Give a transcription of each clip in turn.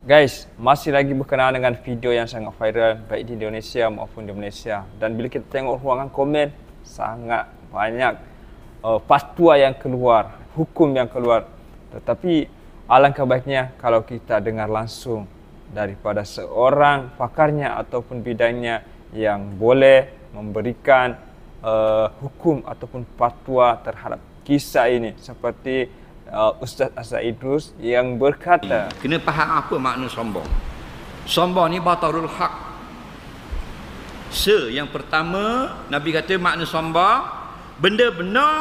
Guys, masih lagi berkenaan dengan video yang sangat viral baik di Indonesia maupun di Malaysia. Dan bila kita tengok ruangan komen, sangat banyak fatwa yang keluar, hukum yang keluar. Tetapi alangkah baiknya kalau kita dengar langsung daripada seorang pakarnya ataupun bidangnya yang boleh memberikan hukum ataupun fatwa terhadap kisah ini, seperti Ustaz Azhar Idrus yang berkata, kena faham apa makna sombong. Sombong ni batarul haq. Yang pertama, Nabi kata makna sombong, benda benar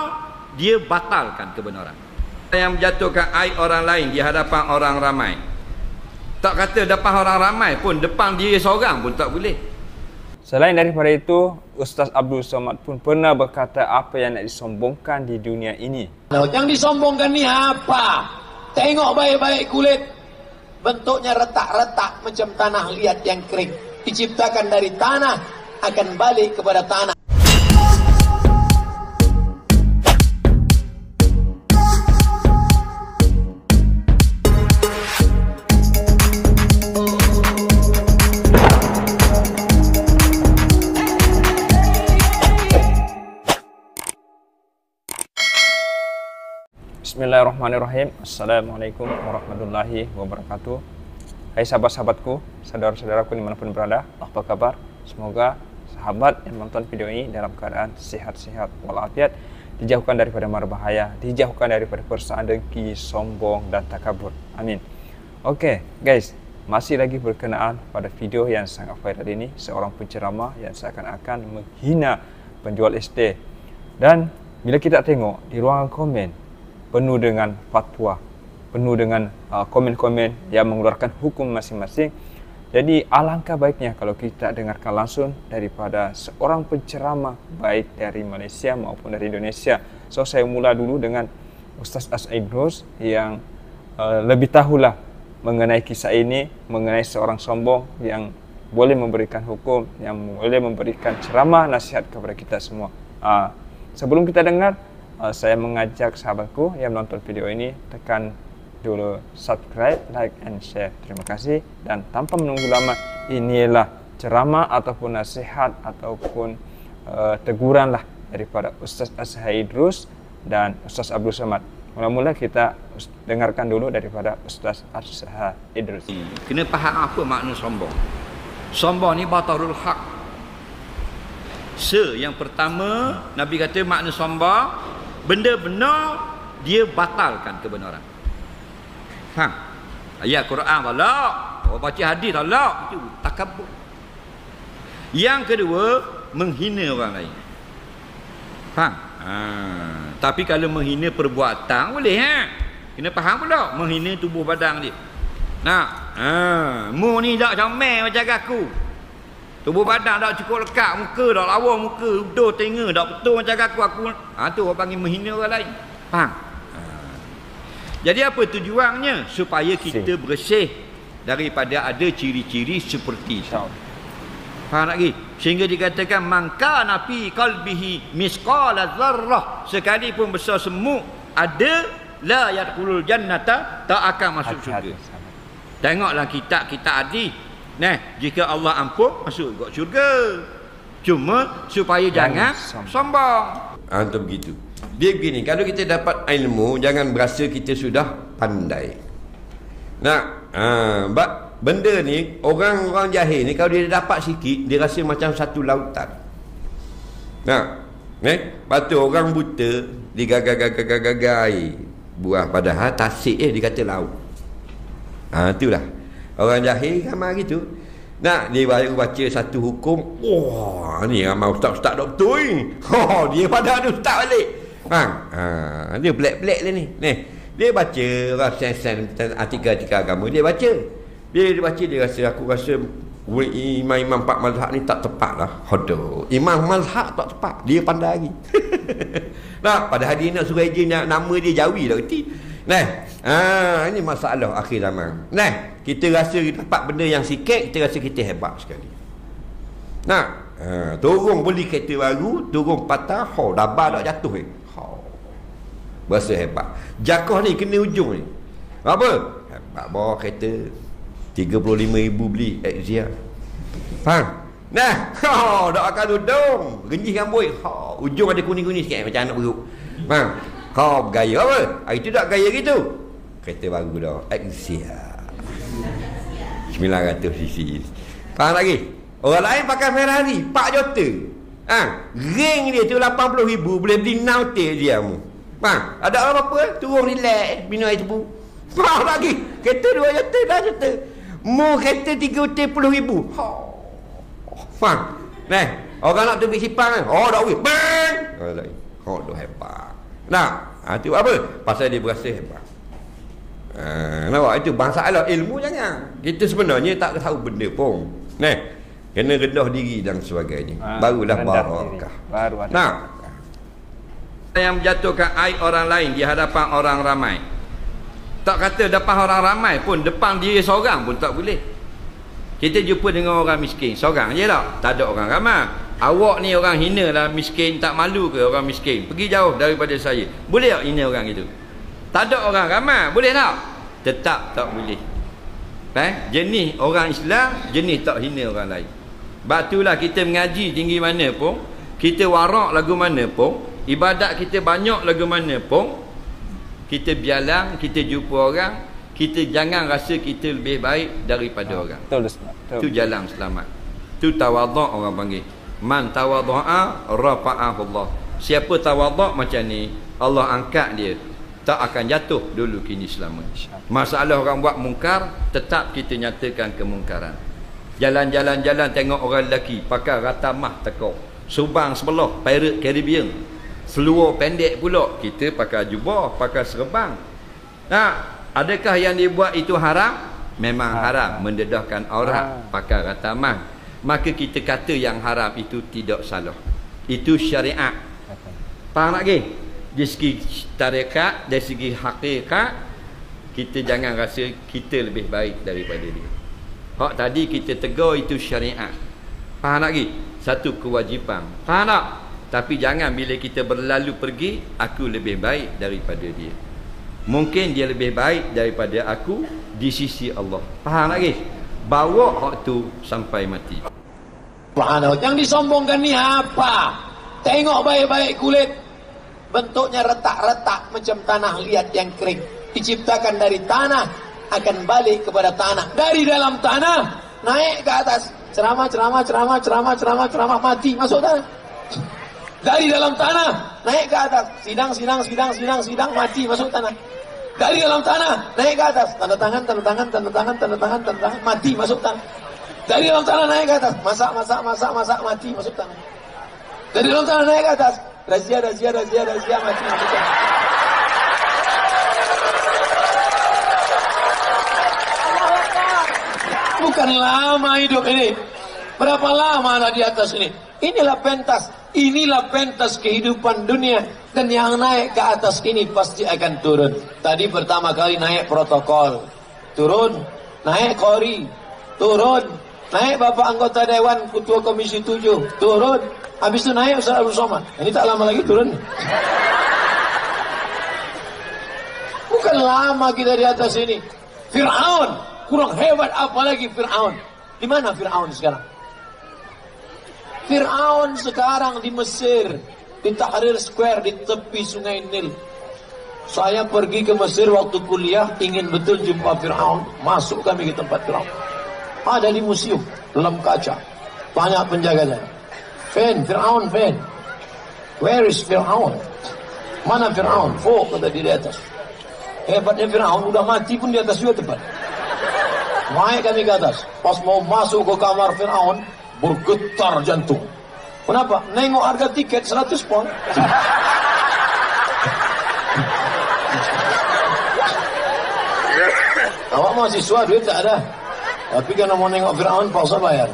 dia batalkan kebenaran. Yang menjatuhkan aib orang lain di hadapan orang ramai. Tak kata depan orang ramai pun, depan dia seorang pun tak boleh. Selain daripada itu, Ustaz Abdul Somad pun pernah berkata apa yang nak disombongkan di dunia ini. Yang disombongkan ni apa? Tengok baik-baik kulit. Bentuknya retak-retak macam tanah liat yang kering. Diciptakan dari tanah, akan balik kepada tanah. Bismillahirrahmanirrahim. Assalamualaikum warahmatullahi wabarakatuh. Hai sahabat-sahabatku, saudara-saudaraku dimanapun berada, apa kabar? Semoga sahabat yang menonton video ini dalam keadaan sihat-sihat walafiat, dijauhkan daripada mara bahaya, dijauhkan daripada persaan dengki, sombong dan takabur. Amin. Oke, guys, masih lagi berkenaan pada video yang sangat viral ini, seorang penceramah yang seakan-akan menghina penjual SD. Dan bila kita tengok di ruangan komen, penuh dengan fatwa, penuh dengan komen-komen yang mengeluarkan hukum masing-masing. Jadi alangkah baiknya kalau kita dengarkan langsung daripada seorang penceramah baik dari Malaysia maupun dari Indonesia. So saya mula dulu dengan Ustaz Azhar Idrus yang lebih tahulah mengenai kisah ini, mengenai seorang sombong yang boleh memberikan hukum, yang boleh memberikan ceramah nasihat kepada kita semua. Sebelum kita dengar, saya mengajak sahabatku yang menonton video ini tekan dulu subscribe, like and share. Terima kasih. Dan tanpa menunggu lama, inilah ceramah ataupun nasihat ataupun teguran lah daripada Ustaz Azhar Idrus dan Ustaz Abdul Somad. Mula-mula kita dengarkan dulu daripada Ustaz Azhar Idrus. Kena faham apa makna sombong. Sombong ni batarul haq. Yang pertama, Nabi kata makna sombong, benda benar dia batalkan kebenaran. Ayat Quran tolak, baca hadis tolak, itu takabur. Yang kedua, menghina orang lain. Tapi kalau menghina perbuatan boleh, kena faham pula, menghina tubuh badan dia. Mu ni tak comel macam aku. Tubuh badan tak cukup lekat, muka tak lawa, muka udah tengah tak betul macam aku. Tu orang panggil menghina orang lain. Faham? Jadi apa tujuannya? Supaya kita bersih daripada ada ciri-ciri seperti itu. Faham lagi? Sehingga dikatakan mangka nafi qalbihi misqala dzarrah, sekalipun besar semut ada, la yadkhulul jannata, tak akan masuk syurga. Tengoklah kitab hadis. Jika Allah ampun, masuk ke syurga. Cuma supaya jangan sombong. Itu begitu. Dia begini, kalau kita dapat ilmu, jangan berasa kita sudah pandai. Benda ni, orang-orang jahil ni, kalau dia dapat sikit, dia rasa macam satu lautan. Lepas tu orang buta, dia gagal air buah, padahal tasik dikata laut. Itulah orang jahil ramai gitu. Dia baru baca satu hukum, wah ni ramai ustaz-ustaz tak betul ni. Dia pada ada ustaz balik. Dia black-black ni. Dia baca sen artikel agama, dia baca. Dia baca, dia rasa, aku rasa imam-imam 4 mazhab ni tak tepat lah. Imam mazhab tak tepat, dia pandai lagi. Padahal dia nak suruh ejen nama dia Jawi lah reti. Ini masalah akhir zaman. Kita rasa dapat benda yang sikit, kita rasa kita hebat sekali. Turun beli kereta baru, turun patah, dabar tak jatuh. Berasa hebat. Jakoh ni kena ujung ni. Apa? Hebat bawa kereta. 35,000 beli Exia. Faham? Nah, dak akan dudung, genjih rambut. Ujung ada kuning-kuning sikit macam anak beruk. Faham? Bergaya apa? Hari tu tak gaya gitu. Kereta baru dah, Exia. 900 cc. Faham lagi? Orang lain pakai Ferrari 4 juta. Ring dia tu 80,000, boleh beli Nautilus dia mu. Faham? Ada orang apa? Turun relax, minum air tebu. Faham lagi? Kereta 2 juta, 2 juta. Mu kereta 30,000. Faham? Nah, orang nak tubik sipang kan? Dak weh. Bang. Dah hebat. Nah, tu apa? Pasal dia berasa hebat. Nampak? Itu masalah ilmu jangan. Kita sebenarnya tak tahu benda pun. Nah, kena rendah diri dan sebagainya. Barulah barakah. Baru ada. Nah, yang menjatuhkan aib orang lain di hadapan orang ramai. Tak kata depan orang ramai pun, depan diri seorang pun tak boleh. Kita jumpa dengan orang miskin, seorang je tak ada orang ramai. Awak ni orang hina lah miskin, tak malu ke orang miskin? Pergi jauh daripada saya. Boleh tak hina orang itu? Tak ada orang ramai, boleh tak? Tetap tak boleh. Jenis orang Islam, jenis tak hina orang lain. Sebab itulah kita mengaji tinggi mana pun, kita warak lagu mana pun, ibadat kita banyak lagu mana pun, kita biarlah, kita jumpa orang, kita jangan rasa kita lebih baik daripada orang. Betul. Itu jalan selamat. Itu tawaduk orang panggil. Man tawadu'a rafa'ahu Allah. Siapa tawaduk macam ni, Allah angkat dia. Tak akan jatuh dulu kini selama. Masalah orang buat mungkar, tetap kita nyatakan kemungkaran. Jalan-jalan tengok orang lelaki pakai ratamah tekok, subang sebelah Pirate Caribbean, seluar pendek pula, kita pakai jubah, pakai serban. Nah, adakah yang dibuat itu haram? Memang haram mendedahkan aurat, pakai ratamah. Maka kita kata yang haram itu tidak salah. Itu syariat. Faham lagi? Dari segi tarekat, dari segi hakikat, kita jangan rasa kita lebih baik daripada dia. Hak tadi kita tegur itu syariat. Faham lagi? Satu kewajipan. Faham tak? Tapi jangan bila kita berlalu pergi, aku lebih baik daripada dia. Mungkin dia lebih baik daripada aku di sisi Allah. Faham lagi? Bawa hak tu sampai mati. Subhanallah. Yang disombongkan ni apa? Tengok baik-baik kulit. Bentuknya retak-retak macam tanah liat yang kering. Diciptakan dari tanah, akan balik kepada tanah. Dari dalam tanah, naik ke atas. Ceramah, mati, masuk tanah. Dari dalam tanah, naik ke atas. Sidang, mati, masuk tanah. Dari dalam tanah, naik ke atas. Tanda tangan, mati, masuk tanah. Dari dalam tanah naik ke atas. Masak, mati, masuk tanah. Dari dalam tanah naik ke atas. Razia, mati, masuk tanah. Bukan lama hidup ini. Berapa lama anak di atas ini? Inilah pentas kehidupan dunia. Dan yang naik ke atas ini pasti akan turun. Tadi pertama kali naik protokol, turun. Naik kori, turun. Naik Bapak anggota Dewan Ketua Komisi 7, turun. Habis itu naik Ustaz Abdul Somad. Ini tak lama lagi turun. Bukan lama kita di atas ini. Fir'aun, kurang hebat apalagi Fir'aun. Di mana Fir'aun sekarang? Fir'aun sekarang di Mesir, di Tahrir Square, di tepi Sungai Nil. Saya pergi ke Mesir waktu kuliah, ingin betul jumpa Fir'aun. Masuk kami ke tempat Fir'aun. Ada di museum, dalam kaca. Banyak penjaganya. Fir'aun. Where is Fir'aun? Mana Fir'aun? Kata di atas. Hebatnya Fir'aun, udah mati pun di atas juga tempat. Naik kami ke atas. Pas mau masuk ke kamar Fir'aun, bergetar jantung. Kenapa? Nengok harga tiket 100 pound. Awak mahasiswa, duit tak ada. Tapi kalau mau nengok Fir'aun, paksa bayar.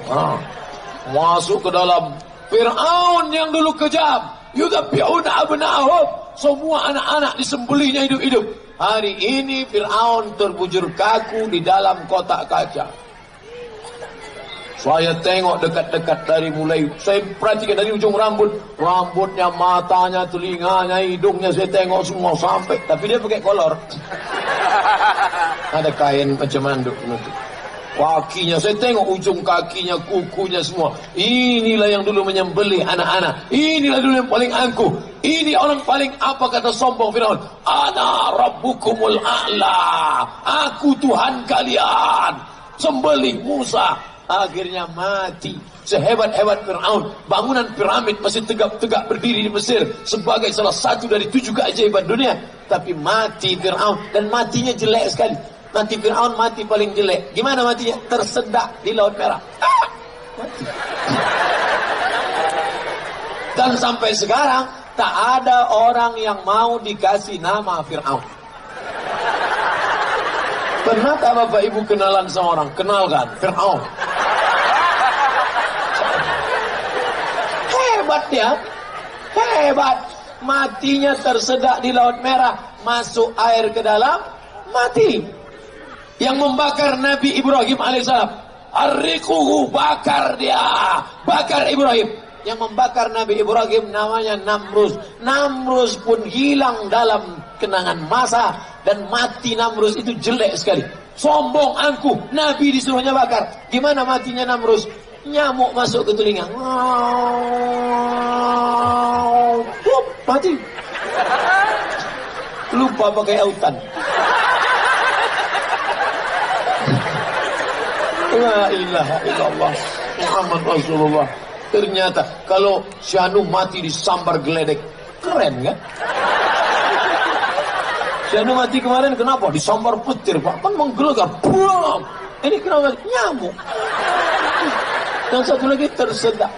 Masuk ke dalam. Fir'aun yang dulu kejam. Yudabbi'una abna'ahum. Semua anak-anak disembelihnya hidup-hidup. Hari ini Fir'aun terbujur kaku di dalam kotak kaca. Saya tengok dekat-dekat dari mulai. Saya perhatikan dari ujung rambut. Rambutnya, matanya, telinganya, hidungnya. Saya tengok semua sampai. Tapi dia pakai kolor. Ada kain macam manduk menutup. Kakinya, saya tengok ujung kakinya, kukunya semua. Inilah yang dulu menyembelih anak-anak. Inilah dulu yang paling angkuh. Ini orang paling apa kata sombong Firaun? Ana rabbukumul a'la. Aku Tuhan kalian. Sembelih Musa. Akhirnya mati. Sehebat-hebat Firaun, bangunan piramid masih tegak-tegak berdiri di Mesir sebagai salah satu dari 7 keajaiban dunia. Tapi mati Firaun, dan matinya jelek sekali. Mati Firaun mati paling jelek. Gimana matinya? Tersedak di Laut Merah. Mati. Dan sampai sekarang tak ada orang yang mau dikasih nama Firaun. Pernah tak Bapak Ibu kenalan sama orang? Kenalkan, Firaun. Hebat dia, hebat. Matinya tersedak di Laut Merah, masuk air ke dalam, mati. Yang membakar Nabi Ibrahim alaihissalam, arriquhu, bakar dia, bakar Ibrahim. Yang membakar Nabi Ibrahim namanya Namrus. Namrus pun hilang dalam kenangan masa, dan mati Namrus itu jelek sekali. Sombong, angkuh, Nabi disuruhnya bakar. Gimana matinya Namrus? Nyamuk masuk ke telinga, mati. Lupa pakai autan. La ilaha illallah Muhammad Rasulullah. Ternyata kalau Syanu mati disambar geledek, keren kan? Syanu mati kemarin kenapa? Disambar petir, Pak. Kan menggelegar. Buang. Ini kenapa? Nyamuk. Dan satu lagi tersedak.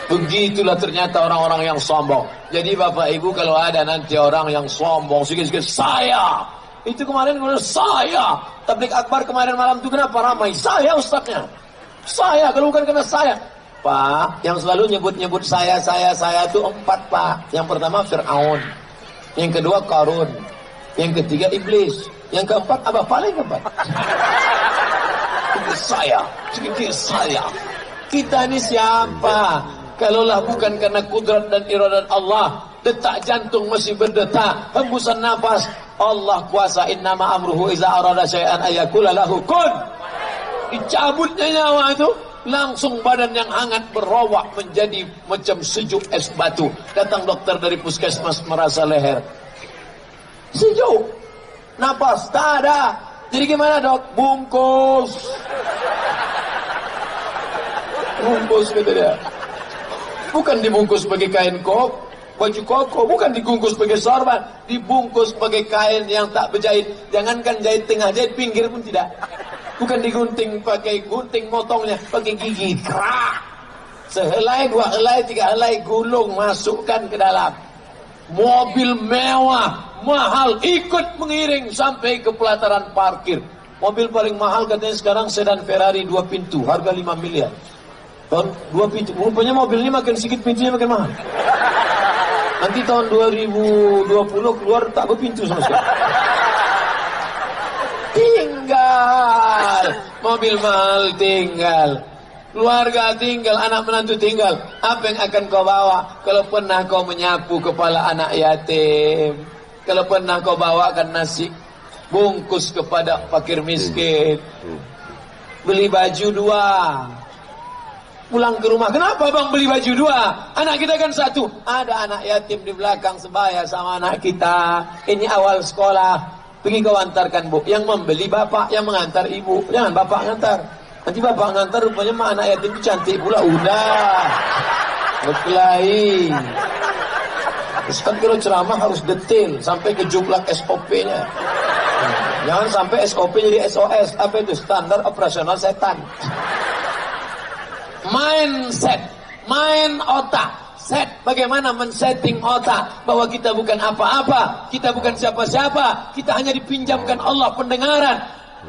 Begitulah ternyata orang-orang yang sombong. Jadi Bapak Ibu kalau ada nanti orang yang sombong, sikit-sikit saya. Itu kemarin saya. Tabligh akbar kemarin malam itu kenapa ramai? Saya ustadznya. Saya, kalau bukan karena saya. Pak, yang selalu nyebut-nyebut saya itu 4 Pak. Yang pertama Fir'aun. Yang kedua Qarun. Yang ketiga Iblis. Yang keempat apa paling keempat? Saya, sedikit saya. Kita ini siapa? Kalaulah bukan karena kudrat dan iradat Allah, detak jantung masih berdetak, hembusan nafas, Allah kuasa. Innama amruhu iza arada syai'an ayakula lahu kun. Dicabutnya nyawa itu, langsung badan yang hangat berowak menjadi macam sejuk es batu. Datang dokter dari puskesmas merasa leher. Sejuk. Nafas tak ada. Jadi gimana dok? Bungkus. Bungkus kata dia. Bukan dibungkus sebagai kain baju koko, bukan dibungkus sebagai sorban, dibungkus sebagai kain yang tak berjahit. Jangankan jahit tengah, jahit pinggir pun tidak. Bukan digunting pakai gunting motongnya, pakai gigi. Krak. Sehelai, 2 helai, 3 helai gulung masukkan ke dalam. Mobil mewah, mahal, ikut mengiring sampai ke pelataran parkir. Mobil paling mahal katanya sekarang sedan Ferrari 2 pintu, harga 5 miliar. Tahun 2 pintu, rupanya mobil ini makin sedikit pintunya makin mahal. Nanti tahun 2020 keluar tak berpintu sama sekali. Tinggal, mobil mahal tinggal, keluarga tinggal, anak menantu tinggal. Apa yang akan kau bawa? Kalau pernah kau menyapu kepala anak yatim, kalau pernah kau bawakan nasi bungkus kepada fakir miskin, beli baju 2, pulang ke rumah. Kenapa bang beli baju 2? Anak kita kan 1. Ada anak yatim di belakang sebaya sama anak kita. Ini awal sekolah. Pergi kau antarkan bu. Yang membeli bapak, yang mengantar ibu. Jangan bapak ngantar. Nanti bapak ngantar rupanya mah anak yatim itu cantik pula. Udah. Berkelahi. Terus kan kalau ceramah harus detail sampai ke jumlah SOP-nya. Jangan sampai SOP jadi SOS. Apa itu? Standar operasional setan. Mindset, main otak. Set, bagaimana men-setting otak bahwa kita bukan apa-apa, kita bukan siapa-siapa, kita hanya dipinjamkan Allah pendengaran,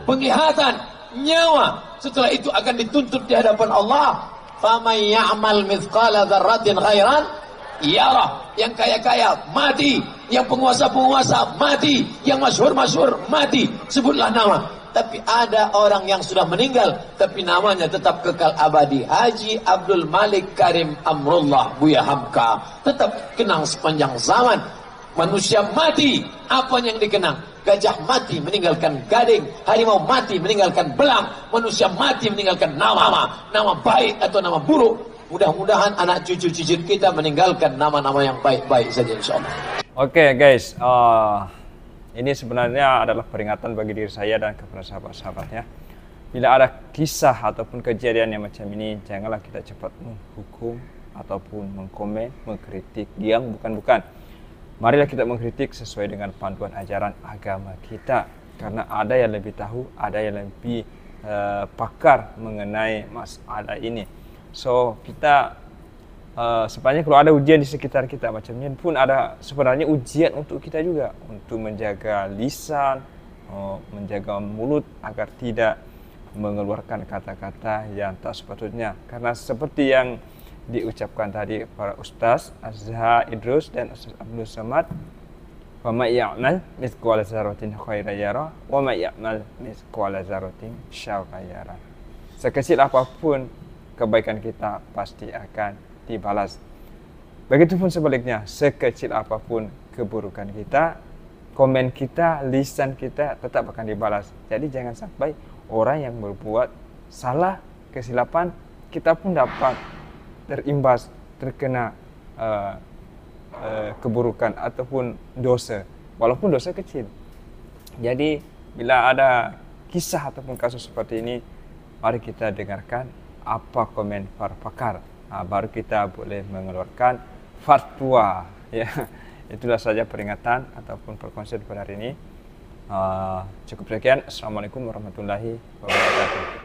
penglihatan, nyawa. Setelah itu akan dituntut di hadapan Allah. Faman ya'mal mithqala dzarratin khairan yarah. Yang kaya-kaya mati, yang penguasa-penguasa mati, yang masyhur-masyhur mati. Sebutlah nama. Tapi ada orang yang sudah meninggal, tapi namanya tetap kekal abadi. Haji Abdul Malik Karim Amrullah Buya Hamka tetap kenang sepanjang zaman. Manusia mati, apa yang dikenang? Gajah mati meninggalkan gading, harimau mati meninggalkan belang, manusia mati meninggalkan nama baik atau nama buruk. Mudah-mudahan anak cucu-cucu kita meninggalkan nama-nama yang baik-baik saja, insyaallah. Oke guys, ini sebenarnya adalah peringatan bagi diri saya dan kepada sahabat-sahabatnya. Bila ada kisah ataupun kejadian yang macam ini, janganlah kita cepat menghukum ataupun mengkomen, mengkritik yang bukan-bukan. Marilah kita mengkritik sesuai dengan panduan ajaran agama kita. Karena ada yang lebih tahu, ada yang lebih pakar mengenai masalah ini. So, kita sebenarnya kalau ada ujian di sekitar kita macam ini pun ada sebenarnya ujian untuk kita juga. Untuk menjaga lisan, menjaga mulut agar tidak mengeluarkan kata-kata yang tak sepatutnya. Karena seperti yang diucapkan tadi para Ustaz Azhar Idrus dan Ustaz Abdul Samad, wa may ya'mal mithqala dzarratin khairan yara wa may ya'mal mithqala dzarratin syarran yara. Sekecil apapun kebaikan kita pasti akan dibalas. Begitupun sebaliknya, sekecil apapun keburukan kita, komen kita, lisan kita tetap akan dibalas. Jadi jangan sampai orang yang berbuat salah, kesilapan, kita pun dapat terimbas, terkena keburukan ataupun dosa, walaupun dosa kecil. Jadi bila ada kisah ataupun kasus seperti ini, mari kita dengarkan apa komen para pakar, baru kita boleh mengeluarkan fatwa. Ya, itulah saja peringatan ataupun perkongsian pada hari ini. Cukup sekian. Assalamualaikum warahmatullahi wabarakatuh.